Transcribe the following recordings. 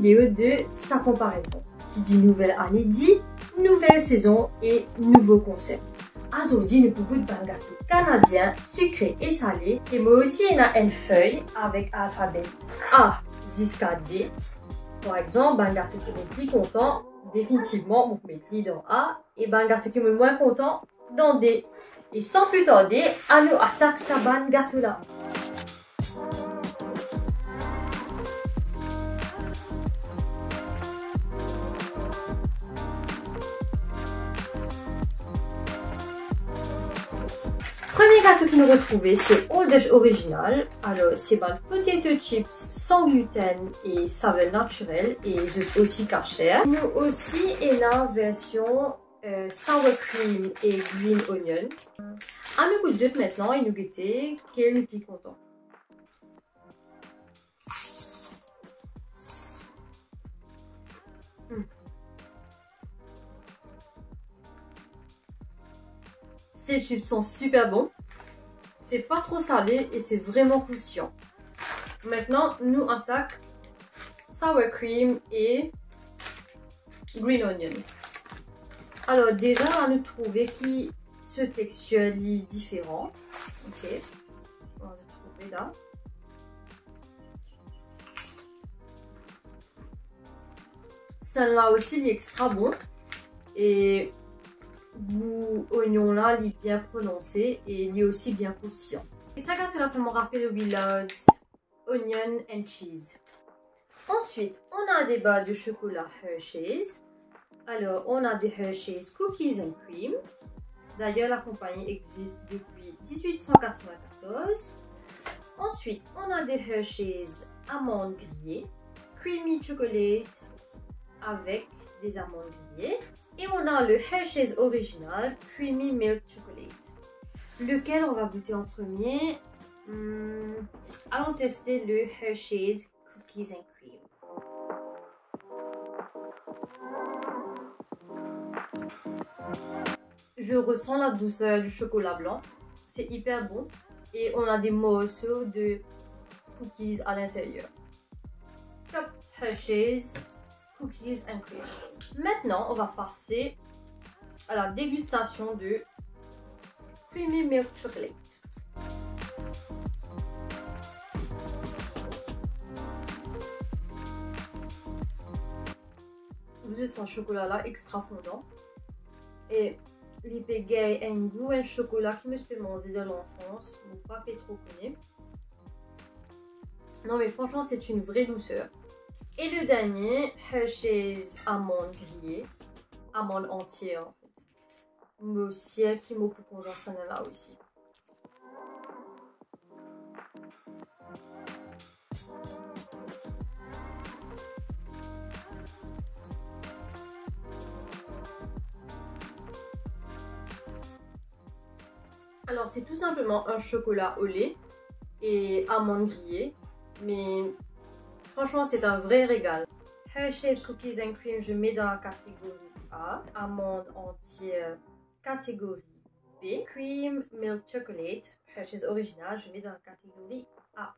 vidéo de sa comparaison. Qui dit nouvelle année dit nouvelle saison et nouveau concept. Aujourd'hui, nous beaucoup de gâteaux canadiens, sucrés et salés. Et moi aussi, il y a une feuille avec alphabet A jusqu'à D. Par exemple, un gâteau qui est plus content, définitivement, on met le dans A. Et un gâteau qui est moins content, dans D. Et sans plus tarder, à nous attaque ce gâteau là. Premier gâteau que nous retrouvons, c'est Old Original. Alors, c'est un potato chips sans gluten et saveur naturelle et aussi cachère. Nous aussi, il y a la version sour cream et green onion. À nous goûter maintenant et nous goûter quel est le plus content. Ces chips sont super bons. C'est pas trop salé et c'est vraiment croustillant. Maintenant, nous attaquons sour cream et green onion. Alors déjà, on a trouvé qui ce texture est différent. Ok, on va trouver là. Celle-là aussi, il est extra bon et goût oignon là, il est bien prononcé et il est aussi bien croustillant. Et ça, quand tu l'as fait me rappeler au Willard's Onion and Cheese. Ensuite, on a des barres de chocolat Hershey's. Alors, on a des Hershey's Cookies and Cream. D'ailleurs, la compagnie existe depuis 1894. Ensuite, on a des Hershey's amandes grillées. Creamy chocolate avec des amandes grillées. Et on a le Hershey's Original Creamy Milk Chocolate. Lequel on va goûter en premier? Allons tester le Hershey's Cookies and Cream. Je ressens la douceur du chocolat blanc. C'est hyper bon. Et on a des morceaux de cookies à l'intérieur. Top Hershey's Cookies and Cream. Maintenant, on va passer à la dégustation de Creamy Milk Chocolate. Vous êtes un chocolat là extra fondant et les pégay a un goût un chocolat qui me fait manger de l'enfance, mon papa est trop connu. Non mais franchement c'est une vraie douceur. Et le dernier, Hershey's amandes grillées, amandes entières en fait. Mais aussi qui m'a beaucoup condensé là aussi. Alors c'est tout simplement un chocolat au lait et amandes grillées, mais franchement c'est un vrai régal. Hershey's Cookies and Cream je mets dans la catégorie A, amandes entières catégorie B, Cream Milk Chocolate Hershey's Original je mets dans la catégorie A.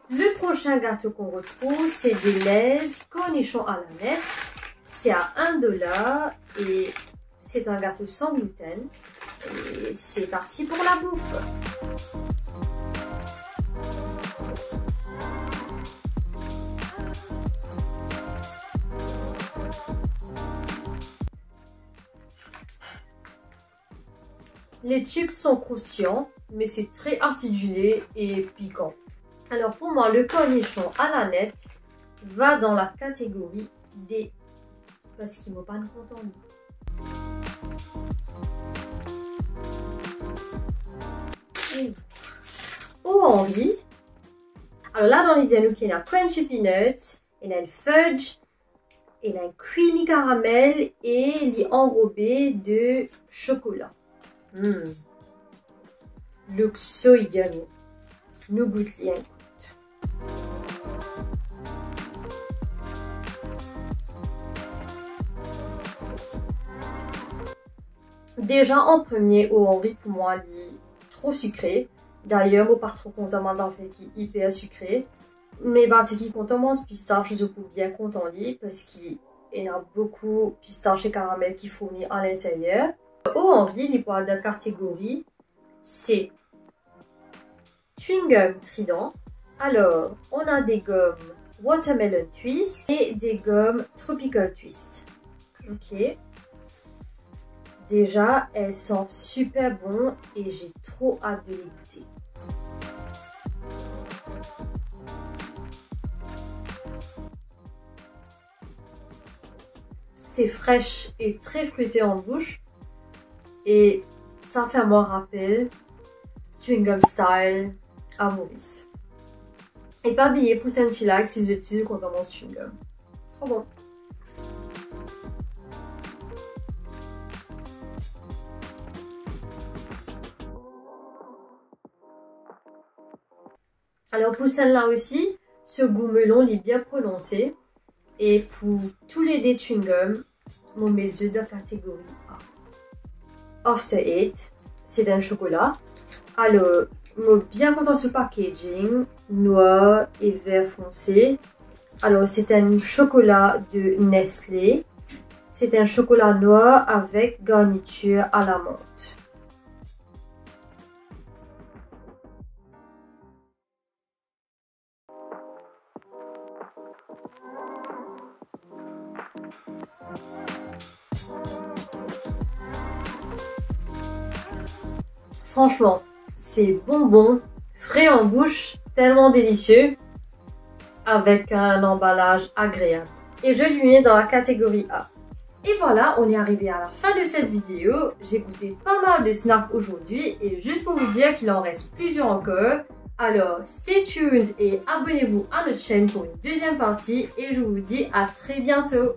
Le prochain gâteau qu'on retrouve c'est des Lay's cornichons à la nette, c'est à 1 $ et c'est un gâteau sans gluten. Et c'est parti pour la bouffe. Les chips sont croustillants, mais c'est très acidulé et piquant. Alors pour moi, le cornichon à la nette va dans la catégorie D. Parce qu'il m'a pas content. Oh Henri. Alors là dans les dialogues il y a crunchy peanuts, il y a le fudge, il y a un creamy caramel et il est enrobé de chocolat. Looks so yummy. Nous goûtons un coup. Déjà en premier au Henri pour moi il est trop sucré. D'ailleurs, on pas trop content de fait qui est hyper sucré. Mais ben, c'est qui content pistache, je suis bien content de parce qu'il y a beaucoup pistache et caramel qui fournit à l'intérieur. Au Henri, les poils de catégorie, c'est chewing gum Trident. Alors, on a des gommes Watermelon Twist et des gommes Tropical Twist. Ok. Déjà, elles sentent super bon et j'ai trop hâte de les goûter. C'est fraîche et très fruité en bouche. Et ça fait moi rappel chewing gum style à Maurice. Et pas oublier pousser un petit like si j'utilise quand on commence chewing gum. Trop bon. Alors pour celle-là aussi, ce goût melon est bien prononcé. Et pour tous les dés chewing gum, mon mes œufs de catégorie A. After Eight, c'est un chocolat. Alors, moi bien content ce packaging, noir et vert foncé. Alors c'est un chocolat de Nestlé. C'est un chocolat noir avec garniture à la menthe. Franchement, c'est bonbon, frais en bouche, tellement délicieux, avec un emballage agréable. Et je lui mets dans la catégorie A. Et voilà, on est arrivé à la fin de cette vidéo. J'ai goûté pas mal de snacks aujourd'hui et juste pour vous dire qu'il en reste plusieurs encore. Alors, stay tuned et abonnez-vous à notre chaîne pour une deuxième partie et je vous dis à très bientôt.